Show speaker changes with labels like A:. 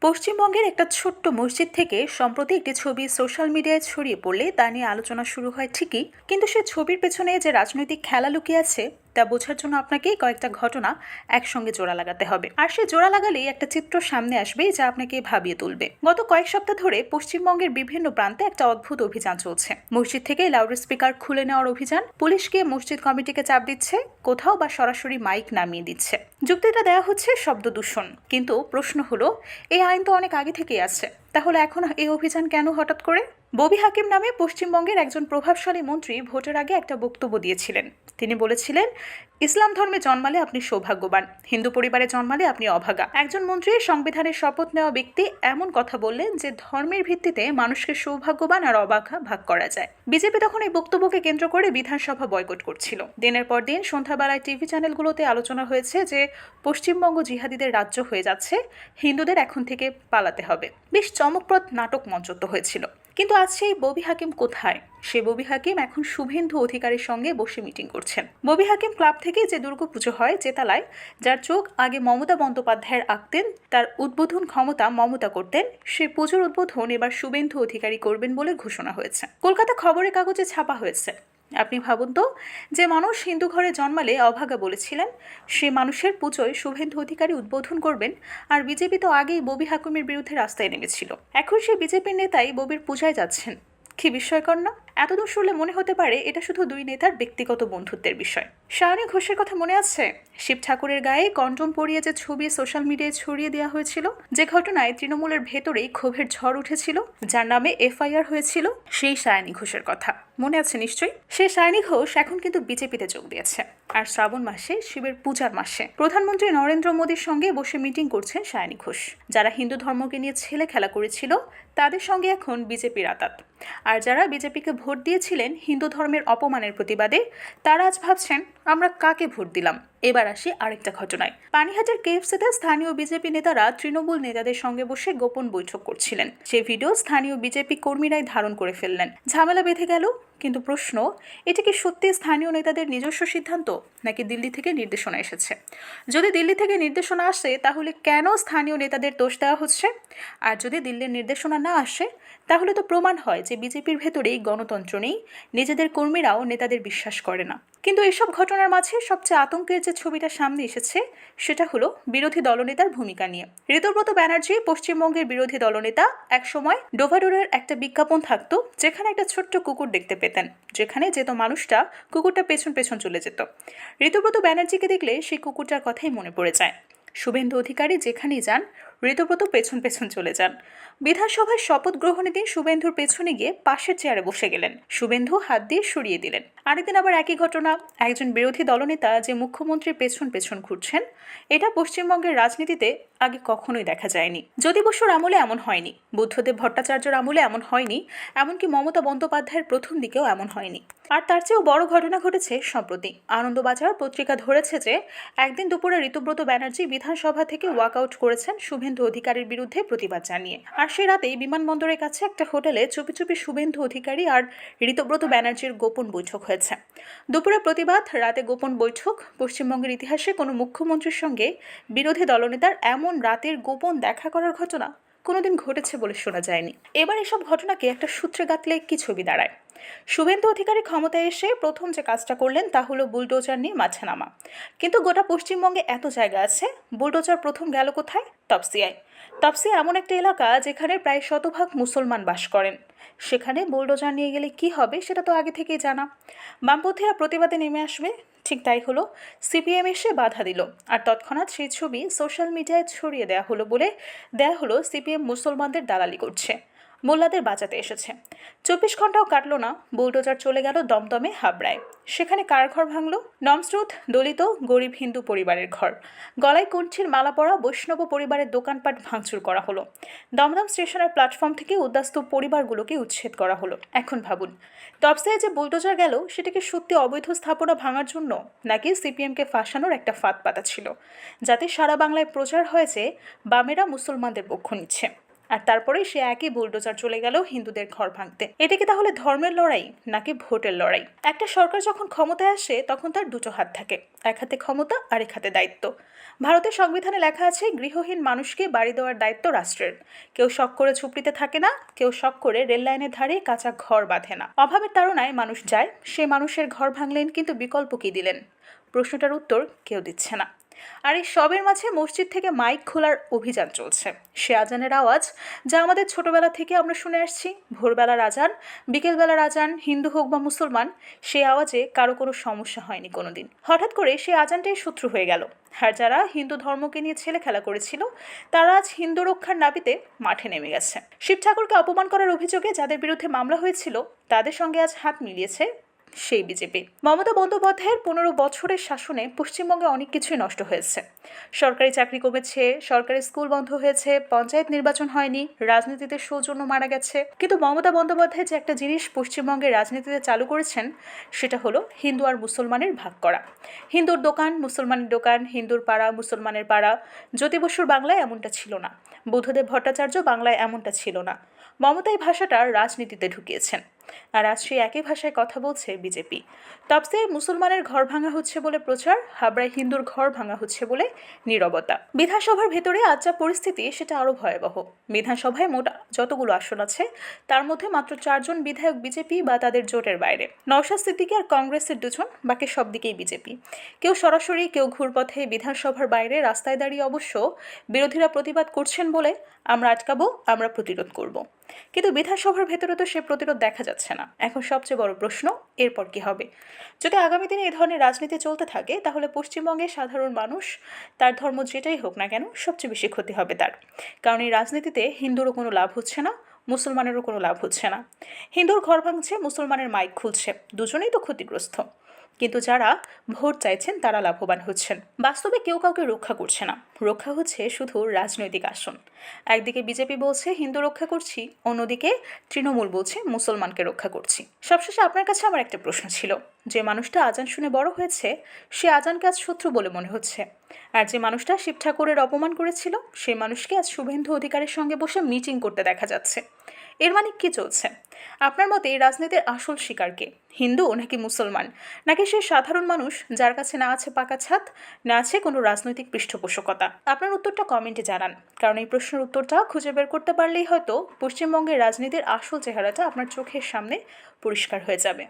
A: পশ্চিমবঙ্গের একটা ছোট্ট মসজিদ থেকে সম্প্রতি একটি ছবি সোশ্যাল মিডিয়ায় ছড়িয়ে পড়লে তা নিয়ে আলোচনা শুরু হয় ঠিকই, কিন্তু সে ছবির পেছনে যে রাজনৈতিক খেলা লুকিয়ে আছে তা বোঝার জন্য আপনাকে কয়েকটা ঘটনা একসঙ্গে জোড়া লাগাতে হবে। আর সে জোড়া লাগালেই একটা চিত্র সামনে আসবে যা আপনাকে ভাবিয়ে তুলবে। গত কয়েক সপ্তাহ ধরে পশ্চিমবঙ্গের বিভিন্ন প্রান্তে একটা অদ্ভুত অভিযান চলছে। মসজিদ থেকে লাউড স্পিকার খুলে নেওয়ার অভিযান, পুলিশ গিয়ে মসজিদ কমিটিকে চাপ দিচ্ছে, কোথাও বা সরাসরি মাইক নামিয়ে দিচ্ছে। যুক্তিটা দেওয়া হচ্ছে শব্দ দূষণ, কিন্তু প্রশ্ন হলো এই আইন তো অনেক আগে থেকেই আছে, তাহলে এখন এই অভিযান কেন হঠাৎ করে? ববি হাকিম নামে পশ্চিমবঙ্গের একজন প্রভাবশালী মন্ত্রী ভোটের আগে একটা বক্তব্য দিয়েছিলেন। তিনি বলেছিলেন, ইসলাম ধর্মে জন্মালে আপনি সৌভাগ্যবান, হিন্দু পরিবারে জন্মালে আপনি অভাগা। একজন মন্ত্রী সংবিধানের শপথ নেওয়া ব্যক্তি এমন কথা বললেন যে ধর্মের ভিত্তিতে মানুষকে সৌভাগ্যবান আর অভাগা ভাগ করা যায়। বিজেপি তখন এই বক্তব্যকে কেন্দ্র করে বিধানসভা বয়কট করছিল। দিনের পর দিন সন্ধ্যাবেলায় টিভি চ্যানেলগুলোতে আলোচনা হয়েছে যে পশ্চিমবঙ্গ জিহাদিদের রাজ্য হয়ে যাচ্ছে, হিন্দুদের এখন থেকে পালাতে হবে। বেশ চমকপ্রদ নাটক মঞ্চস্থ হয়েছিল। কিন্তু আজ সেই ববি হাকিম কোথায়? সে ববি হাকিম এখন শুভেন্দু অধিকারীর সঙ্গে বসে মিটিং করছেন। ববি হাকিম ক্লাব থেকে যে দুর্গাপুজো হয় জেতালায়, যার চোখ আগে মমতা বন্দ্যোপাধ্যায়ের আঁকতেন, তার উদ্বোধন ক্ষমতা মমতা করতেন, সে পুজোর উদ্বোধন এবার শুভেন্দু অধিকারী করবেন বলে ঘোষণা হয়েছে। কলকাতা খবরের কাগজে ছাপা হয়েছে। আপনি ভাবুন তো, যে মানুষ হিন্দু ঘরে জন্মালে অভাগা বলেছিলেন, সে মানুষের পুজোয় শুভেন্দু অধিকারী উদ্বোধন করবেন। আর বিজেপি তো আগেই ববি হাকিমের বিরুদ্ধে রাস্তায় নেমেছিল, এখন সে বিজেপির নেতাই ববির পূজায় যাচ্ছেন। কি বিস্ময়কর না? এতদূর শুনলে মনে হতে পারে এটা শুধু দুই নেতার ব্যক্তিগত বন্ধুত্বের বিষয়। সায়নী ঘোষের কথা মনে আছে? শিব ঠাকুরের গায়ে কন্ডম পরিয়ে যে ছবি সোশ্যাল মিডিয়ায় ছড়িয়ে দেওয়া হয়েছিল, যে ঘটনায় তৃণমূলের ভেতরেই ক্ষোভের ঝড় উঠেছিল, যার নামে এফআইআর হয়েছিল, সেই সায়নী ঘোষের কথা মনে আছে নিশ্চয়ই। সে সায়নী ঘোষ এখন কিন্তু বিজেপিতে যোগ দিয়েছে। আর শ্রাবণ মাসে, শিবের পূজার মাসে, প্রধানমন্ত্রী নরেন্দ্র মোদীর সঙ্গে বসে মিটিং করছেন সায়নী ঘোষ। যারা হিন্দু ধর্মকে নিয়ে ছেলে খেলা করেছিল তাদের সঙ্গে এখন বিজেপির আতাত। আর যারা বিজেপিকে ভোট দিয়েছিলেন হিন্দু ধর্মের অপমানের প্রতিবাদে, তারা আজ ভাবছেন আমরা কাকে ভোট দিলাম। এবার আসি আরেকটা ঘটনায়। পানিহাটের কেএফসিতে স্থানীয় বিজেপি নেতারা তৃণমূল নেতাদের সঙ্গে বসে গোপন বৈঠক করছিলেন। সেই ভিডিও স্থানীয় বিজেপি কর্মীরাই ধারণ করে ফেললেন। ঝামেলা বেঁধে গেল। কিন্তু প্রশ্ন, এটা কি সত্যি স্থানীয় নেতাদের নিজস্ব সিদ্ধান্ত, নাকি দিল্লি থেকে নির্দেশনা এসেছে? যদি দিল্লি থেকে নির্দেশনা আসে তাহলে কেন স্থানীয় নেতাদের দোষ দেওয়া হচ্ছে? আর যদি দিল্লির নির্দেশনা না আসে, তাহলে তো প্রমাণ হয় যে বিজেপির ভেতরেই গণতন্ত্র নেই, নিজেদের কর্মীরাও নেতাদের বিশ্বাস করে না। কিন্তু এসব ঘটনার মাঝে সবচেয়ে আতঙ্কের যে ছবিটা সামনে এসেছে সেটা হলো বিরোধী দলনেতার ভূমিকা নিয়ে। ঋতুব্রত ব্যানার্জি পশ্চিমবঙ্গের বিরোধী দলনেতা। একসময় ডোভাডোরের একটা বিজ্ঞাপন থাকতো যেখানে একটা ছোট্ট কুকুর দেখতে পেতেন, যেখানে যেত মানুষটা কুকুরটা পেছন পেছন চলে যেত। ঋতুব্রত ব্যানার্জিকে দেখলে সেই কুকুরটার কথাই মনে পড়ে যায়। শুভেন্দু অধিকারী যেখানেই যান, ঋতুব্রত পেছন পেছন চলে যান। বিধানসভায় শপথ গ্রহণের দিন শুভেন্দুর পেছনে গিয়ে পাশের চেয়ারে বসে গেলেন। শুভেন্দু হাত দিয়ে সরিয়ে দিলেন। আরেকদিন আবার একই ঘটনা, একজন বিরোধী দলনেতা যে মুখ্যমন্ত্রীর পেছন পেছন ঘুরছেন। এটা পশ্চিমবঙ্গের রাজনীতিতে আগে কখনোই দেখা যায়নি। জ্যোতি বসুর আমলে এমন হয়নি, বুদ্ধদেব ভট্টাচার্যের আমলে এমন হয়নি, এমনকি মমতা বন্দ্যোপাধ্যায়ের প্রথম দিকেও এমন হয়নি। আর তার চেয়েও বড় ঘটনা ঘটেছে সম্প্রতি। আনন্দবাজার পত্রিকা ধরেছে যে একদিন দুপুরে ঋতুব্রত ব্যানার্জি বিধানসভা থেকে ওয়াকআউট করেছেন শুভেন্দু অধিকারীর বিরুদ্ধে প্রতিবাদ জানিয়ে। আর সে রাতেই বিমানবন্দরের কাছে একটা হোটেলে চুপি চুপি শুভেন্দু অধিকারী আর ঋতুব্রত ব্যানার্জির গোপন বৈঠক হয়েছে। দুপুরে প্রতিবাদ, রাতে গোপন বৈঠক। পশ্চিমবঙ্গের ইতিহাসে কোনো মুখ্যমন্ত্রীর সঙ্গে বিরোধী দলনেতার এমন রাতের গোপন দেখা করার ঘটনা কোনোদিন ঘটেছে বলে শোনা যায়নি। এবার এসব ঘটনাকে একটা সূত্রে গাঁথলে কি ছবি দাঁড়ায়? শুভেন্দু অধিকারী ক্ষমতায় এসে প্রথম যে কাজটা করলেন তা হলো বুলডোজার নিয়ে মাঠে নামা। কিন্তু গোটা পশ্চিমবঙ্গে এত জায়গা আছে, বুলডোজার প্রথম গেল কোথায়? তপসিয়ায়। তপসিয়া এমন একটা এলাকা যেখানে প্রায় শতভাগ মুসলমান বাস করেন। সেখানে বুলডোজার নিয়ে গেলে কি হবে সেটা তো আগে থেকেই জানা। বামপন্থীরা প্রতিবাদে নেমে আসবে, ঠিক তাই হলো। সিপিএম এসে বাধা দিল, আর তৎক্ষণাৎ সেই ছবি সোশ্যাল মিডিয়ায় ছড়িয়ে দেওয়া হলো সিপিএম মুসলমানদের দালালি করছে, মোল্লাদের বাঁচাতে এসেছে। 24 ঘন্টাও কাটলো না, বুলডোজার চলে গেল দমদমে হাবড়ায়। সেখানে কার ঘর ভাঙল? নমস্রোত দলিত গরিব হিন্দু পরিবারের ঘর। গলায় কঞ্চির মালা পরা বৈষ্ণব পরিবারের দোকানপাট ভাঙচুর করা হলো। দমদম স্টেশনের প্ল্যাটফর্ম থেকে উদ্বাস্তু পরিবারগুলোকে উচ্ছেদ করা হলো। এখন ভাবুন, তপসিয়ায় যে বুলডোজার গেল সেটা কি সত্যি অবৈধ স্থাপনা ভাঙার জন্য, নাকি সিপিএমকে ফাঁসানোর একটা ফাঁদ পাতা ছিল, যাতে সারা বাংলায় প্রচার হয়েছে বামেরা মুসলমানদের পক্ষ নিচ্ছে? আর তারপরে সে একই বুলডোজার চলে গেল হিন্দুদের ঘর ভাঙতে। এটা কি তাহলে ধর্মের লড়াই নাকি ভোটের লড়াই? একটা সরকার যখন ক্ষমতায় আসে তখন তার দুটো হাত থাকে, এক হাতে ক্ষমতা আর এক হাতে দায়িত্ব। ভারতের সংবিধানে লেখা আছে গৃহহীন মানুষকে বাড়ি দেওয়ার দায়িত্ব রাষ্ট্রের। কেউ শখ করে ঝুপড়িতে থাকে না, কেউ শখ করে রেল লাইনের ধারে কাঁচা ঘর বাঁধে না। অভাবের তাড়নায় মানুষ যায়, সে মানুষের ঘর ভাঙলেন, কিন্তু বিকল্প কি দিলেন? প্রশ্নটার উত্তর কেউ দিচ্ছে না। আর এই সবের মাঝে মসজিদ থেকে মাইক খোলার অভিযান চলছে। সে আজানের আওয়াজ যা আমাদের ছোটবেলা থেকে আমরা শুনে আসছি, ভোরবেলার আজান, বিকেলবেলার আজান, হিন্দু হোক বা মুসলমান, সেই আওয়াজে কারো কোনো সমস্যা হয়নি কোনোদিন। হঠাৎ করে সেই আজানটাই শত্রু হয়ে গেল। আর যারা হিন্দু ধর্মকে নিয়ে ছেলে খেলা করেছিল তারা আজ হিন্দু রক্ষার দাবিতে মাঠে নেমে গেছে। শিব ঠাকুরকে অপমান করার অভিযোগে যাদের বিরুদ্ধে মামলা হয়েছিল তাদের সঙ্গে আজ হাত মিলিয়েছে সেই বিজেপি। মমতা বন্দ্যোপাধ্যায়ের 15 বছরের শাসনে পশ্চিমবঙ্গে অনেক কিছুই নষ্ট হয়েছে। সরকারি চাকরি কমেছে, সরকারি স্কুল বন্ধ হয়েছে, পঞ্চায়েত নির্বাচন হয়নি, রাজনীতিতে সৌজন্য মারা গেছে। কিন্তু মমতা বন্দ্যোপাধ্যায় যে একটা জিনিস পশ্চিমবঙ্গের রাজনীতিতে চালু করেছেন সেটা হলো হিন্দু আর মুসলমানের ভাগ করা। হিন্দুর দোকান, মুসলমানের দোকান, হিন্দুর পাড়া, মুসলমানের পাড়া। জ্যোতি বসুর বাংলায় এমনটা ছিল না, বুদ্ধদেব ভট্টাচার্য বাংলায় এমনটা ছিল না। মমতা এই ভাষাটা রাজনীতিতে ঢুকিয়েছেন। আর আজ সেই একই ভাষায় কথা বলছে বিজেপি। তপসে মুসলমানের ঘর ভাঙা হচ্ছে বলে প্রচার, হাবড়ায় হিন্দুর ঘর ভাঙা হচ্ছে বলে নীরবতা। বিধানসভার ভেতরে আজ যা পরিস্থিতি সেটা আরও ভয়াবহ। বিধানসভায় মোট যতগুলো আসন আছে তার মধ্যে মাত্র 4 জন বিধায়ক বিজেপি বা তাদের জোটের বাইরে। নওশাদ সিদ্দিকী আর কংগ্রেসের 2 জন, বাকি সব দিকেই বিজেপি। কেউ সরাসরি, কেউ ঘুরপথে, বিধানসভার বাইরে রাস্তায় দাঁড়িয়ে অবশ্য বিরোধীরা প্রতিবাদ করছেন বলে আমরা আটকাবো, আমরা প্রতিরোধ করব। কিন্তু বিধানসভার ভেতরে তো সে প্রতিরোধ দেখা যাচ্ছে না। এখন সবচেয়ে বড় প্রশ্ন, এরপর কি হবে? যদি আগামী দিনে এই ধরনের রাজনীতি চলতে থাকে তাহলে পশ্চিমবঙ্গের সাধারণ মানুষ, তার ধর্ম যেটাই হোক না কেন, সবচেয়ে বেশি ক্ষতি হবে তার। কারণ এই রাজনীতিতে হিন্দুরও কোনো লাভ হচ্ছে না, মুসলমানেরও কোনো লাভ হচ্ছে না। হিন্দুর ঘর ভাঙছে, মুসলমানের মাইক খুলছে, দুজনেই তো ক্ষতিগ্রস্ত। কিন্তু যারা ভোট চাইছেন তারা লাভবান হচ্ছেন। বাস্তবে কেউ কাউকে রক্ষা করছে না, রক্ষা হচ্ছে শুধু রাজনৈতিক আসন। একদিকে বিজেপি বলছে হিন্দু রক্ষা করছি, অন্যদিকে তৃণমূল বলছে মুসলমানকে রক্ষা করছি। সবশেষে আপনার কাছে আমার একটা প্রশ্ন ছিল, যে মানুষটা আজান শুনে বড় হয়েছে সে আজানকে আজ শত্রু বলে মনে হচ্ছে, আর যে মানুষটা শিব ঠাকুরের অপমান করেছিল সেই মানুষকে আজ শুভেন্দু অধিকারের সঙ্গে বসে মিটিং করতে দেখা যাচ্ছে। এর মানে কি চলছে? আপনার মতে এই রাজনীতির আসল শিকার কে, হিন্দু নাকি মুসলমান, নাকি সেই সাধারণ মানুষ যার কাছে না আছে পাকা ছাদ, না আছে কোনো রাজনৈতিক পৃষ্ঠপোষকতা? আপনার উত্তরটা কমেন্টে জানান, কারণ এই প্রশ্নের উত্তরটা খুঁজে বের করতে পারলেই হয়তো পশ্চিমবঙ্গের রাজনীতির আসল চেহারাটা আপনার চোখের সামনে পরিষ্কার হয়ে যাবে।